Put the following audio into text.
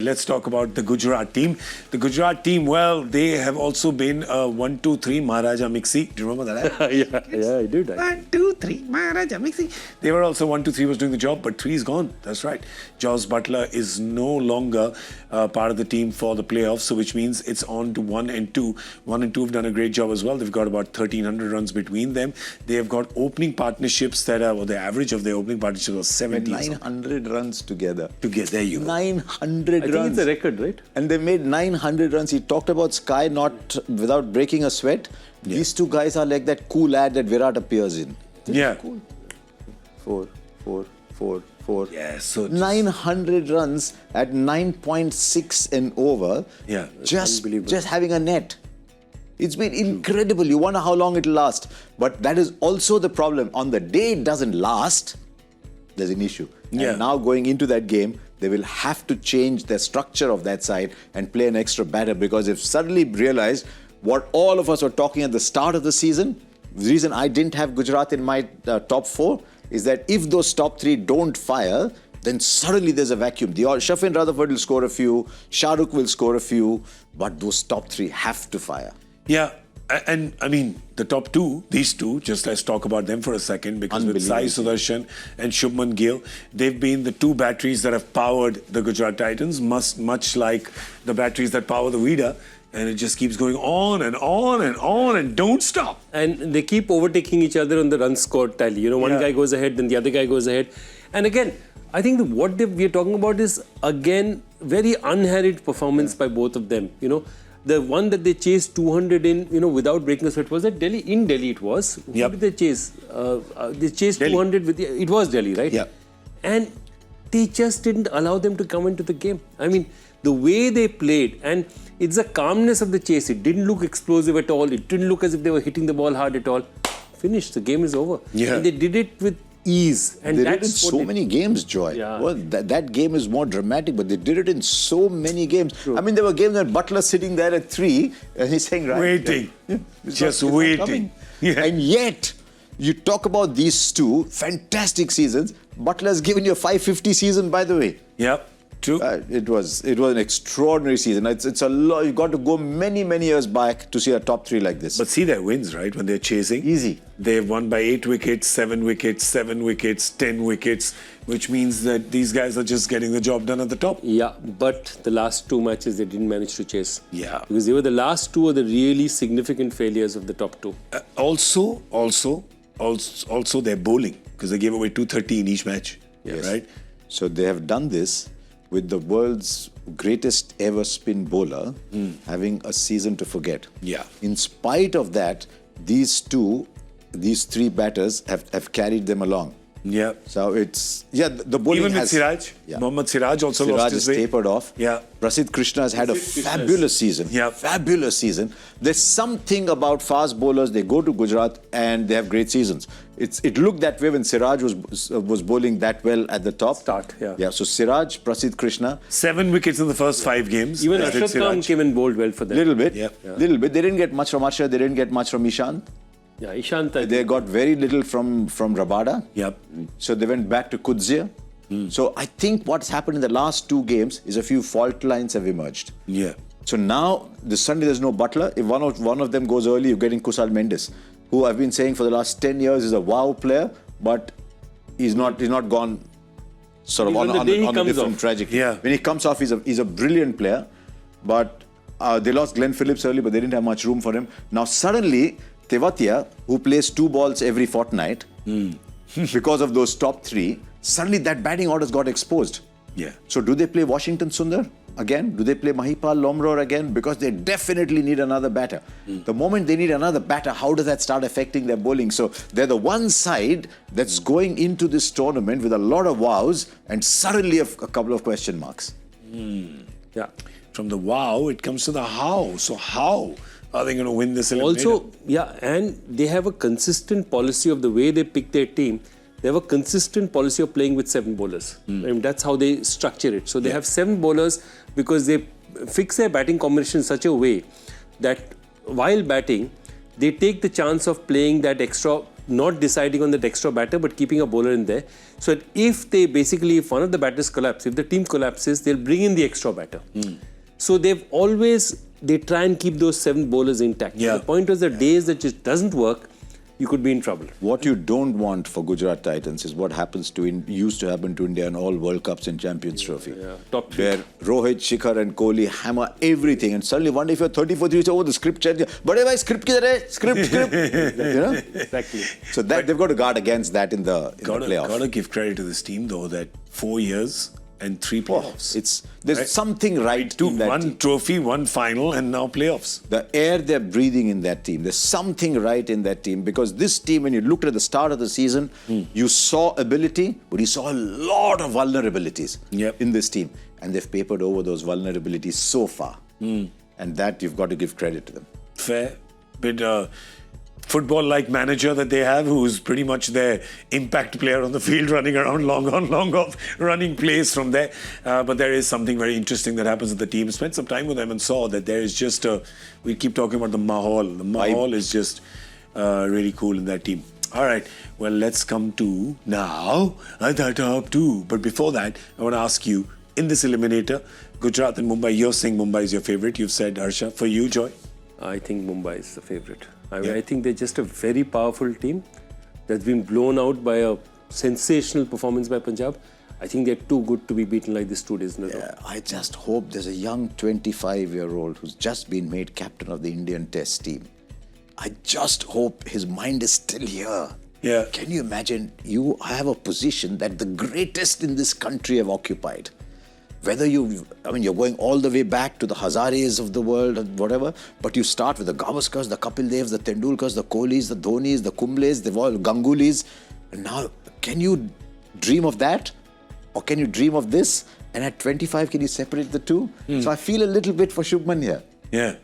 Let's talk about the Gujarat team. The Gujarat team, well, they have also been 1, 2, 3 Maharaja Mixi. Do you remember that? yeah, I did. 1, 2, 3 Maharaja Mixi. They were also 1, 2, 3 was doing the job, but 3 is gone. That's right. Sai Buttler is no longer part of the team for the playoffs, so which means it's on to 1 and 2. 1 and 2 have done a great job as well. They've got about 1,300 runs between them. They have got opening partnerships that are, well, the average of their opening partnerships was 70. 900 runs together. There you go. 900 I runs. think it's a record, right? And they made 900 runs. He talked about Sky not without breaking a sweat. Yeah. These two guys are like that cool ad that Virat appears in. Yeah. Cool. 4. Yeah, so 900 runs at 9.6 and over. Yeah, just having a net. It's been incredible. You wonder how long it'll last. But that is also the problem. On the day it doesn't last, there's an issue. Yeah. And now going into that game, they will have to change the structure of that side and play an extra batter, because they've suddenly realized what all of us were talking at the start of the season. The reason I didn't have Gujarat in my top 4 is that if those top 3 don't fire, then suddenly there's a vacuum. Shafin Rutherford will score a few, Shah Rukh will score a few, but those top 3 have to fire. Yeah, and I mean, the top 2, these two, just let's talk about them for a second, because with Sai Sudarshan and Shubman Gill, they've been the 2 batteries that have powered the Gujarat Titans, much like the batteries that power the Vida, and it just keeps going on and on and on and don't stop. And they keep overtaking each other on the run scored tally. You know, one guy goes ahead, then the other guy goes ahead. And again, I think what we're talking about is, again, very unhurried performance by both of them. You know, the one that they chased 200 in, you know, without breaking a sweat, was that Delhi? In Delhi it was. Who did they chase? They chased Delhi. 200 with, it was Delhi, right? Yeah. And they just didn't allow them to come into the game. I mean, the way they played, and it's the calmness of the chase. It didn't look explosive at all. It didn't look as if they were hitting the ball hard at all. Finished. The game is over. Yeah. And they did it with ease. And they that's did it in so many games, Joy. Yeah. Well, that game is more dramatic, but they did it in so many games. True. I mean, there were games when Butler sitting there at 3 and he's saying, right, Waiting. Just not waiting. coming. Yeah. And yet, you talk about these 2 fantastic seasons. Butler's given you a 550 season, by the way. Yep, true. It was an extraordinary season. It's a lot. You got to go many years back to see a top 3 like this. But see their wins, right, when they're chasing. Easy. They've won by 8 wickets, 7 wickets, 7 wickets, 10 wickets, which means that these guys are just getting the job done at the top. Yeah, but the last 2 matches they didn't manage to chase. Yeah. Because they were the last 2 of the really significant failures of the top 2. Also, they're bowling, because they gave away 230 in each match. Yes. Right? So they have done this with the world's greatest ever spin bowler having a season to forget. Yeah. In spite of that, these 3 batters have carried them along. Yeah. So it's, the bowling Even with has... Siraj. Yeah. Mohammad Siraj also lost Siraj his has way. tapered off. Yeah. Prasidh Krishna has had a fabulous season. Yeah. Fabulous season. There's something about fast bowlers. They go to Gujarat and they have great seasons. It looked that way when Siraj was bowling that well at the top. Yeah. So Siraj, Prasidh Krishna. 7 wickets in the first 5 games. Even That's it, Ashraf Khan Siraj. came and bowled well for them. Little bit. Yeah. Little bit. They didn't get much from Harsha. They didn't get much from Ishant. Yeah, Ishant. They got very little from Rabada. Yep. So they went back to Kudzia. So I think what's happened in the last 2 games is a few fault lines have emerged. Yeah. So now, this Sunday there's no Butler. If one of them goes early, you're getting Kusal Mendes, who I've been saying for the last 10 years is a wow player, but he's not gone sort of on a different trajectory. Yeah. When he comes off, he's a brilliant player, but they lost Glenn Phillips early, but they didn't have much room for him. Now suddenly, Tewatia, who plays 2 balls every fortnight, because of those top 3, suddenly that batting orders got exposed. Yeah. So do they play Washington Sundar again? Do they play Mahipal Lomror again? Because they definitely need another batter. The moment they need another batter, how does that start affecting their bowling? So they're the one side that's going into this tournament with a lot of wows and suddenly a couple of question marks. Yeah. From the wow, it comes to the how. So how are they going to win this eliminator? Also, yeah, and they have a consistent policy of the way they pick their team. They have a consistent policy of playing with 7 bowlers. I mean, that's how they structure it. So they have 7 bowlers because they fix their batting combination in such a way that while batting, they take the chance of playing that extra, not deciding on that extra batter, but keeping a bowler in there. So that if one of the batters collapse, if the team collapses, they'll bring in the extra batter. So they try and keep those 7 bowlers intact. Yeah. The point was the days that just doesn't work, you could be in trouble. What you don't want for Gujarat Titans is what used to happen to India in all World Cups and Champions Trophy. Yeah, top 3. Where Rohit, Shikhar and Kohli hammer everything, and suddenly one day if you're 34, you say, oh, the script change. But bhai, script kidhar hai? Script. You know? Exactly. So they've got to guard against that in the playoff. Gotta give credit to this team though, that 4 years and 3 playoffs. There's something right to in that one team. trophy, one final, and now playoffs. The air they're breathing in that team, there's something right in that team, because this team, when you looked at the start of the season, you saw ability, but you saw a lot of vulnerabilities in this team, and they've papered over those vulnerabilities so far, and that you've got to give credit to them. Fair. But football-like manager that they have, who's pretty much their impact player on the field, running around long off, running plays from there. But there is something very interesting that happens with the team. Spent some time with them and saw that there is just we keep talking about the mahal. The mahal is just really cool in that team. All right, well, let's come to now the top 2. But before that, I want to ask you, in this eliminator, Gujarat and Mumbai, you're saying Mumbai is your favourite. You've said, Harsha. For you, Joy? I think Mumbai is the favourite. I think they're just a very powerful team that's been blown out by a sensational performance by Punjab. I think they're too good to be beaten like this 2 days in a row. I just hope there's a young 25-year-old who's just been made captain of the Indian Test team. I just hope his mind is still here. Yeah. Can you imagine? You have a position that the greatest in this country have occupied. Whether you're going all the way back to the Hazares of the world or whatever, but you start with the Gavaskars, the Kapil Devs, the Tendulkars, the Kohlis, the Dhonis, the Kumbles, the Gangulis. And now, can you dream of that? Or can you dream of this? And at 25, can you separate the two? So I feel a little bit for Shubman here. Yeah.